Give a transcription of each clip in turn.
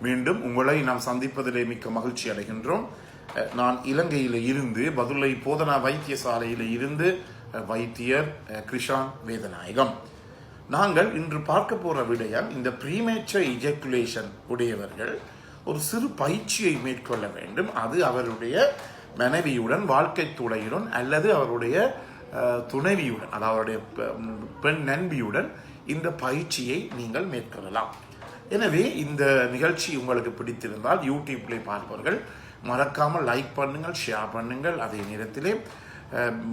மீண்டும் உங்களை நாம் சந்திப்பதிலே மிக்க மகிழ்ச்சி அடைகின்றோம். நான் இலங்கையில் இருந்து பதுளை போதனா வைத்தியசாலையில் இருந்து வைத்தியர் கிருஷான் வேதநாயகம். நாங்கள் இன்று பார்க்க போற விடயம், இந்த ப்ரீமேச்சர் இஜாக்குலேஷன் உடையவர்கள் ஒரு சிறு பயிற்சியை மேற்கொள்ள வேண்டும். அது அவருடைய மனைவியுடன், வாழ்க்கை துணையுடன் அல்லது அவருடைய துணைவியுடன், அதாவது அவருடைய பெண் நண்பியுடன் இந்த பயிற்சியை நீங்கள் மேற்கொள்ளலாம். எனவே இந்த நிகழ்ச்சி உங்களுக்கு பிடித்திருந்தால் யூடியூப்ல பார்ப்பவர்கள் மறக்காமல் லைக் பண்ணுங்கள், ஷேர் பண்ணுங்கள். அதே நேரத்திலே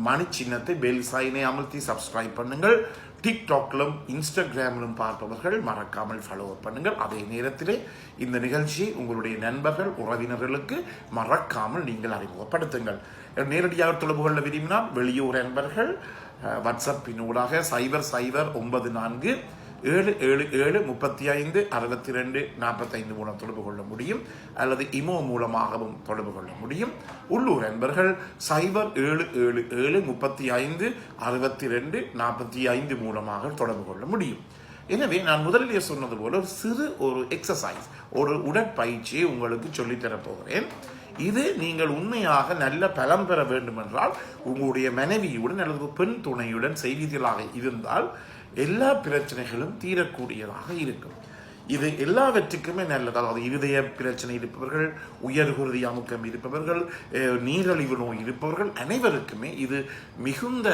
மணி சின்னத்தை பெல் சைனை அமர்த்தி சப்ஸ்கிரைப் பண்ணுங்கள். டிக்டாக்லும் இன்ஸ்டாகிராமிலும் பார்ப்பவர்கள் மறக்காமல் ஃபாலோ பண்ணுங்கள். அதே நேரத்திலே இந்த நிகழ்ச்சியை உங்களுடைய நண்பர்கள், உறவினர்களுக்கு மறக்காமல் நீங்கள் அறிமுகப்படுத்துங்கள். நேரடியாக தொடர்பு கொள்ள விரும்பினால் வெளியூர் நண்பர்கள் வாட்ஸ்அப்பினூடாக 009477756245 மூலம் தொடர்பு கொள்ள முடியும், அல்லது இமோ மூலமாகவும் தொடர்பு கொள்ள முடியும். உள்ளூர் நண்பர்கள் 0777356245 மூலமாக தொடர்பு கொள்ள முடியும். எனவே நான் முதலிலே சொன்னது போல ஒரு எக்ஸசைஸ், ஒரு உடற்பயிற்சியை உங்களுக்கு சொல்லித்தரப் போகிறேன். இது நீங்கள் உண்மையாக நல்ல பலம் பெற வேண்டும் என்றால் உங்களுடைய மனைவியுடன் அல்லது பெண் துணையுடன் செய்வீர்களாக இருந்தால் எல்லா பிரச்சனைகளும் தீரக்கூடியதாக இருக்கும். இது எல்லாவற்றுக்குமே நல்லது. அதாவது இருதய பிரச்சனை இருப்பவர்கள், உயர்குருதி அமுக்கம் இருப்பவர்கள், நீரிழிவு நோய் இருப்பவர்கள் அனைவருக்குமே இது மிகுந்த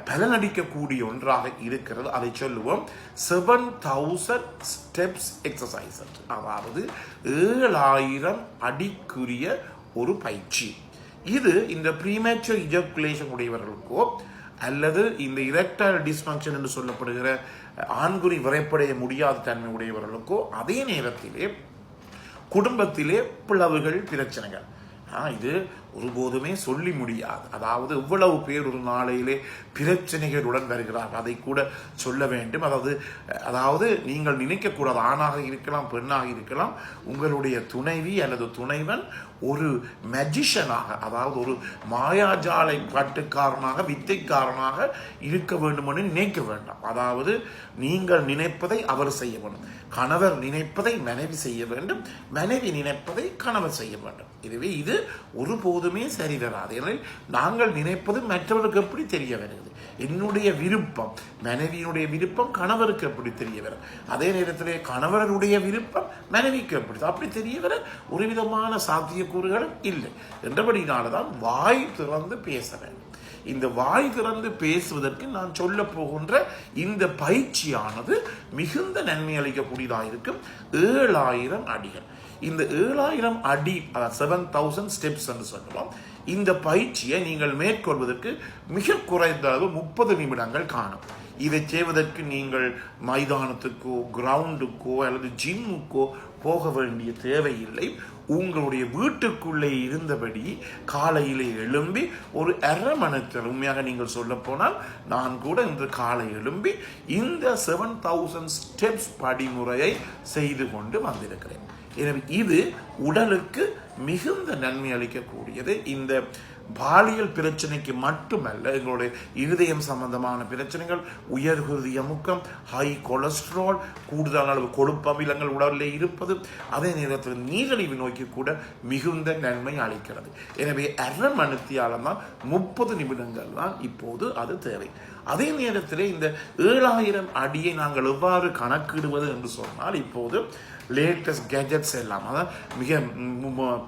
பலனளிக்கக்கூடிய ஒன்றாக இருக்கிறது. அதை சொல்லுவோம் 7000 ஸ்டெப்ஸ் எக்ஸசைஸ், அதாவது 7000 அடிக்குரிய ஒரு பயிற்சி. இது இந்த ப்ரீமேச்சர் இஜாக்குலேஷன் உடையவர்களுக்கோ அல்லது இந்த இரெக்டைல் டிஸ்ஃபங்க்ஷன் என்று சொல்லப்படுகிற ஆண்குறி விரைப்படைய முடியாத தன்மை உடையவர்களுக்கோ, அதே நேரத்திலே குடும்பத்திலே பிளவுகள், பிரச்சனைகள், இது ஒருபோதுமே சொல்லி முடியாது. அதாவது எவ்வளவு பேர் ஒரு நாளையிலே பிரச்சனைகளுடன் வருகிறார்கள், அதை கூட சொல்ல வேண்டும். அதாவது நீங்கள் நினைக்கக்கூடாது, ஆணாக இருக்கலாம், பெண்ணாக இருக்கலாம், உங்களுடைய துணைவி அல்லது துணைவன் ஒரு மேஜிஷியனாக, அதாவது ஒரு மாயாஜாலை காட்டுக்காரனாக, வித்தைக்காரனாக இருக்க வேண்டும் என்று நினைக்க வேண்டாம். அதாவது நீங்கள் நினைப்பதை அவர் செய்ய வேண்டும், கணவர் நினைப்பதை மனைவி செய்ய வேண்டும், மனைவி நினைப்பதை கணவர் செய்ய வேண்டும். எனவே இது ஒருபோதுமே சரி வராது. ஏனெனில் நாங்கள் நினைப்பது மற்றவருக்கு எப்படி தெரிய வருகிறது, என்னுடைய விருப்பம், மனைவியினுடைய விருப்பம் கணவருக்கு எப்படி தெரிய வரும், அதே நேரத்திலே கணவருடைய விருப்பம் மனைவிக்கு அப்படி தெரிய வர ஒரு விதமான சாத்தியக்கூறுகளும் இல்லை. என்றபடினால்தான் வாய் திறந்து பேச வேண்டும். இந்த வாய் திறந்து பேசுவதற்கு நான் சொல்ல போகின்ற இந்த பயிற்சியானது மிகுந்த நன்மை அளிக்கக்கூடியதாக இருக்கும். 7000 அடிகள். இந்த 7000 அடி, 7000 ஸ்டெப்ஸ் என்று சொல்லுவோம். இந்த பயிற்சியை நீங்கள் மேற்கொள்வதற்கு மிக குறைந்த அளவு 30 நிமிடங்கள் காணும். இதை செய்வதற்கு நீங்கள் மைதானத்துக்கோ, கிரவுண்டுக்கோ அல்லது ஜிம்முக்கோ போக வேண்டிய தேவையில்லை. உங்களுடைய வீட்டுக்குள்ளே இருந்தபடி காலையிலே எழும்பி ஒரு அரை மணித்தர், உண்மையாக நீங்கள் சொல்ல போனால் நான் கூட இன்று காலை எழும்பி இந்த 7000 ஸ்டெப்ஸ் படிமுறையை செய்து கொண்டு வந்திருக்கிறேன். எனவே இது உடலுக்கு மிகுந்த நன்மை அளிக்கக்கூடியது. இந்த பாலியல் பிரச்சனைக்கு மட்டுமல்ல, எங்களுடைய இருதயம் சம்பந்தமான பிரச்சனைகள், உயர்குருதி அமுக்கம், ஹை கொலஸ்ட்ரால், கூடுதலான அளவு கொழுப்பு அமிலங்கள் உடலில் இருப்பது, அதே நேரத்தில் நீரிழிவு நோய்க்கு கூட மிகுந்த நன்மை அளிக்கிறது. எனவே அரை மணித்தியாலம் தான், 30 நிமிடங்கள் தான் இப்போது அது தேவை. அதே நேரத்தில் இந்த 7000 அடியை நாங்கள் எவ்வாறு கணக்கிடுவது என்று சொன்னால், இப்போது லேட்டஸ்ட் கேஜெட்ஸ் எல்லாம், அதாவது மிக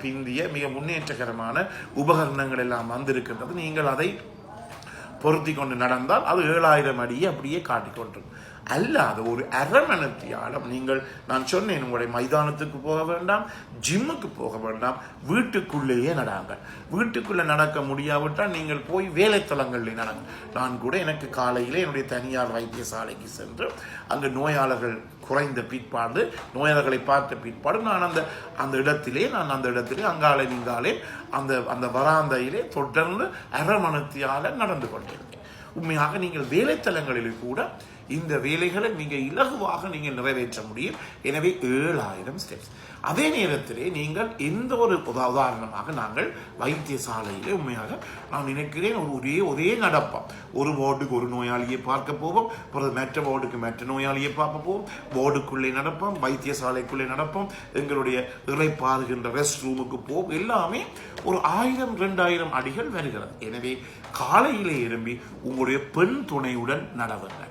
பிந்திய மிக முன்னேற்றகரமான உபகரணங்கள் எல்லாம் வந்திருக்கின்றது. நீங்கள் அதை பொருத்தி கொண்டு நடந்தால் அது 7000 அடியை அப்படியே காட்டிக்கொண்டிருக்கும். அல்லாத ஒரு அரை மணித்தியாலம் நீங்கள், நான் சொன்னேன், உங்களுடைய மைதானத்துக்கு போக வேண்டாம், ஜிம்முக்கு போக வேண்டாம், வீட்டுக்குள்ளேயே நடாங்க. வீட்டுக்குள்ளே நடக்க முடியாவிட்டால் நீங்கள் போய் வேலைத்தலங்களில் நடங்க. நான் கூட எனக்கு காலையிலே என்னுடைய தனியார் வைத்தியசாலைக்கு சென்று அங்கு நோயாளர்கள் குறைந்த பிற்பாடு, நோயாளர்களை பார்த்த பிற்பாடு நான் அந்த இடத்திலே அங்காலே நீங்காலே அந்த வராந்தையிலே தொடர்ந்து அரை மணித்தியால நடந்து கொண்டிருக்கேன். உண்மையாக நீங்கள் வேலைத்தலங்களில் கூட இந்த வேலைகளை நீங்கள் இலகுவாக நீங்கள் நிறைவேற்ற முடியும். எனவே 7000 ஸ்டெப்ஸ். அதே நேரத்திலே நீங்கள் எந்த ஒரு உதாரணமாக நாங்கள் வைத்தியசாலையிலே உண்மையாக நான் நினைக்கிறேன் ஒரே நடப்போம். ஒரு வார்டுக்கு ஒரு நோயாளியை பார்க்க போவோம், மற்ற வார்டுக்கு மற்ற நோயாளியை பார்க்க போவோம், வார்டுக்குள்ளே நடப்போம், வைத்தியசாலைக்குள்ளே நடப்போம், எங்களுடைய இறைப்பாருகின்ற ரெஸ்ட் ரூமுக்கு போவோம். எல்லாமே ஒரு 1000-2000 அடிகள் வருகிறது. எனவே காலையிலே எழும்பி உங்களுடைய பெண் துணையுடன் நடவுங்கள்.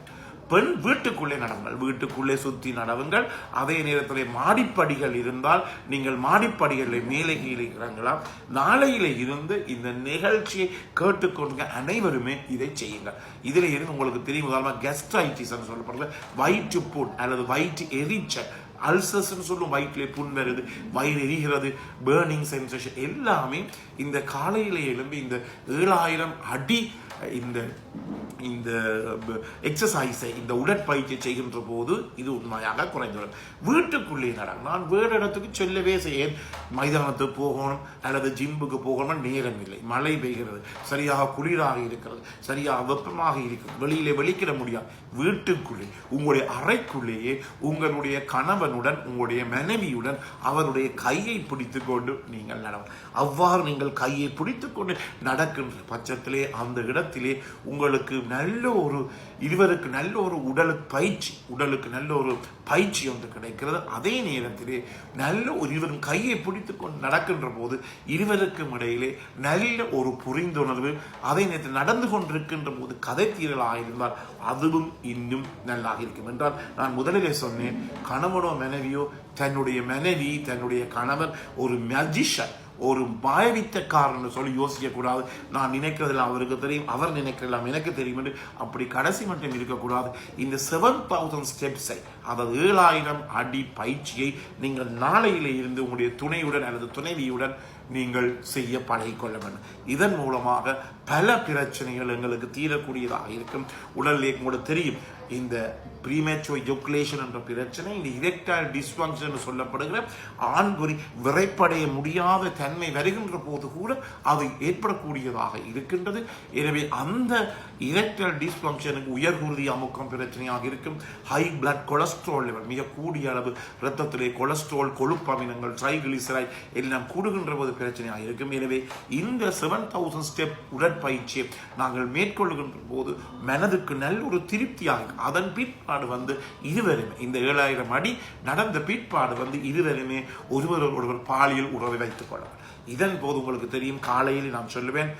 பெண் வீட்டுக்குள்ளே நடவுங்கள், வீட்டுக்குள்ளே சுற்றி நடவுங்கள். அதே நேரத்தில் மாடிப்படிகள் இருந்தால் நீங்கள் மாடிப்படிகளில் மேலே கீழே இறங்கலாம். நாளையில இருந்து இந்த நிகழ்ச்சியை கேட்டுக்கொண்டு அனைவருமே இதை செய்யுங்கள். இதில் இருந்து உங்களுக்கு தெரியும், உதாரணமாக கெஸ்ட்ரைட்டிஸ் சொல்லப்படுறது வயிற்று புண் அல்லது வயிற்று எரிச்சல், அல்சர்ஸ் சொல்லும், வயிற்றிலே புண் வருது, வயிறு எரிகிறது, பேர்னிங் சென்சேஷன் எல்லாமே இந்த காலையில எழும்பி இந்த 7000 அடி இந்த எக்ஸசைஸை இந்த உடற்பயிற்சி செய்கின்ற போது இது உண்மையாக குறைந்துவிடும். வீட்டுக்குள்ளே நடக்கும். நான் வேறு இடத்துக்கு சொல்லவே செய்யேன், மைதானத்துக்கு போகணும் அல்லது ஜிம்முக்கு போகணும் நேரம் இல்லை, மழை பெய்கிறது, சரியாக குளிராக இருக்கிறது, சரியாக வெப்பமாக இருக்கிறது, வெளியிலே வெளிக்கிட முடியாது. வீட்டுக்குள்ளே உங்களுடைய அறைக்குள்ளேயே உங்களுடைய கணவனுடன் உங்களுடைய மனைவியுடன் அவருடைய கையை பிடித்து கொண்டு நீங்கள் நடக்கும். அவ்வாறு நீங்கள் கையை பிடித்து கொண்டு நடக்கின்ற பட்சத்திலே அந்த இடத்திலே உங்களுக்கு இருவருக்கு நல்ல ஒரு உடலுக்கு நல்ல ஒரு பயிற்சி ஒன்று கிடைக்கிறது. அதே நேரத்திலே இருவரும் கையை பிடித்து கொண்டு நடக்கின்ற போது இருவருக்கும் இடையிலே நல்ல ஒரு புரிந்துணர்வு, அதே நேரத்தில் நடந்து கொண்டிருக்கின்ற போது கதை தீரலாக இருந்தால் அதுவும் இன்னும் நல்லாக இருக்கும் என்றால், நான் முதலிலே சொன்னேன், கணவனோ மனைவியோ தன்னுடைய கணவன் ஒரு மேஜிஷியன், ஒரு மாயவித்தக்காரன் சொல்லி யோசிக்க கூடாது. நான் நினைக்கிறதெல்லாம் அவருக்கு தெரியும், அவர் நினைக்கிறதெல்லாம் எனக்கு தெரியும் என்று அப்படி கடைசி மட்டும் இருக்கக்கூடாது. இந்த 7000 ஸ்டெப்ஸை, அதாவது 7000 அடி பயிற்சியை நீங்கள் நாளையிலே இருந்து உங்களுடைய துணையுடன் அல்லது துணைவியுடன் நீங்கள் செய்ய பழகிக்கொள்ள வேண்டும். இதன் மூலமாக பல பிரச்சனைகள் எங்களுக்கு தீரக்கூடியதாக இருக்கும். உடலிலே உங்களுக்கு தெரியும், இந்த ப்ரீமேச்சுவர் எஜாகுலேஷன் என்ற பிரச்சனை, இந்த இரெக்டைல் டிஸ்ஃபங்க்ஷன் சொல்லப்படுகிற ஆண்குறி விரைப்படைய முடியாத தன்மை வருகின்ற போது கூட அது ஏற்படக்கூடியதாக இருக்கின்றது. எனவே அந்த இரெக்டைல் டிஸ்ஃபங்க்ஷனுக்கு உயர்குருதி அமுக்கம் பிரச்சனையாக இருக்கும். ஹை பிளட் கொலஸ்ட்ரால் லெவல், மிக கூடிய அளவு இரத்தத்திலே கொலஸ்ட்ரால், கொழுப்பு அமிலங்கள், ட்ரைகிளிசரைட் எல்லாம் கூடுகின்ற போது பிரச்சனையாக இருக்கும். எனவே இந்த 7000 ஸ்டெப் உடற்பயிற்சியை நாங்கள் மேற்கொள்ளுகின்ற போது மனதுக்கு நல்ல ஒரு திருப்தியாக, அதன் பிற்பாடு இருவருமே இந்த 7000 அடி நடந்த பிற்பாடு இருவருமே ஒருவர் பாலியல் உறவை வைத்துக் கொள்ளலாம். இதன் போது உங்களுக்கு தெரியும், காலையில் நான் சொல்லுவேன்,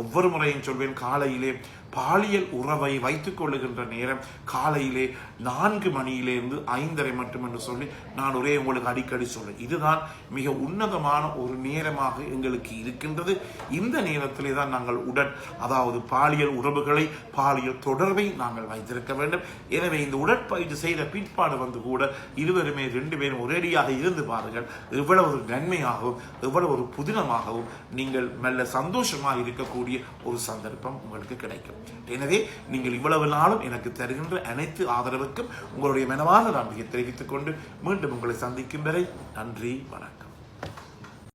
ஒவ்வொரு முறையும் சொல்வேன், காலையிலே பாலியல் உறவை வைத்துக் கொள்ளுகின்ற நேரம் காலையிலே 4 மணியிலிருந்து 5:30 மட்டும் என்று சொல்லி நான் உங்களுக்கு அடிக்கடி சொல்றேன். இதுதான் மிக உன்னதமான ஒரு நேரமாக எங்களுக்கு இருக்கின்றது. இந்த நேரத்திலே தான் நாங்கள் அதாவது பாலியல் உறவுகளை, பாலியல் தொடர்பை நாங்கள் வைத்திருக்க வேண்டும். எனவே இந்த உடற்பயிற்சி செய்த பிற்பாடு கூட இருவருமே 2 பேரும் ஒரேடியாக இருந்து பாருங்கள், எவ்வளவு ஒரு நன்மையாகவும் எவ்வளவு ஒரு புதினமாகவும் நீங்கள் நல்ல சந்தோஷமாக இருக்கக்கூடிய ஒரு சந்தர்ப்பம் உங்களுக்கு கிடைக்கும். எனவே நீங்கள் இவ்வளவு நாளும் எனக்கு தருகின்ற அனைத்து ஆதரவுக்கும் உங்களுடைய மனமார்ந்த நன்றியை தெரிவித்துக் கொண்டு மீண்டும் உங்களை சந்திக்கும் வரை நன்றி, வணக்கம்.